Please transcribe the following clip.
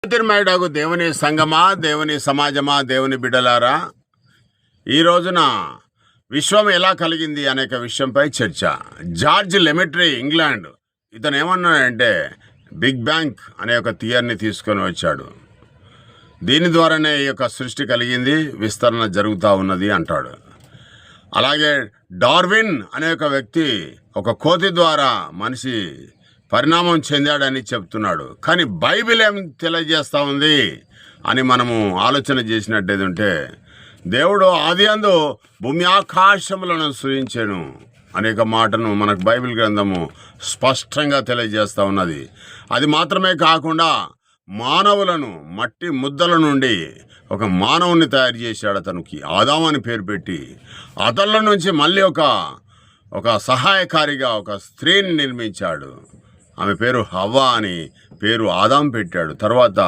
జ్యోతిర్మయుడగు దేవుని సంగమా, దేవుని సమాజమా, దేవుని బిడ్డలారా, ఈ రోజున విశ్వం ఎలా కలిగింది అనేక విషయంపై చర్చ. జార్జ్ లెమెట్రీ, ఇంగ్లాండ్, ఇతను ఏమన్నాడంటే బిగ్ బ్యాంగ్ అనే ఒక థియరీని తీసుకొని వచ్చాడు. దీని ద్వారానే ఈ యొక్క సృష్టి కలిగింది, విస్తరణ జరుగుతూ ఉన్నది అంటాడు. అలాగే డార్విన్ అనే ఒక వ్యక్తి ఒక కోతి ద్వారా మనిషి పరిణామం చెందాడని చెప్తున్నాడు. కానీ బైబిల్ ఏం తెలియజేస్తూ ఉంది అని మనము ఆలోచన చేసినట్టయితే, దేవుడు ఆది అందు భూమి ఆకాశములను సృజించెను అనేక మాటను మనకు బైబిల్ గ్రంథము స్పష్టంగా తెలియజేస్తూ ఉన్నది. అది మాత్రమే కాకుండా మానవులను మట్టి ముద్దల నుండి ఒక మానవుని తయారు చేశాడు. అతనికి ఆదాము అని పేరు పెట్టి, అతనిలో నుంచి మళ్ళీ ఒక సహాయకారిగా ఒక స్త్రీని నిర్మించాడు. ఆమె పేరు హవ్వ అని పేరు ఆదాం పెట్టాడు. తర్వాత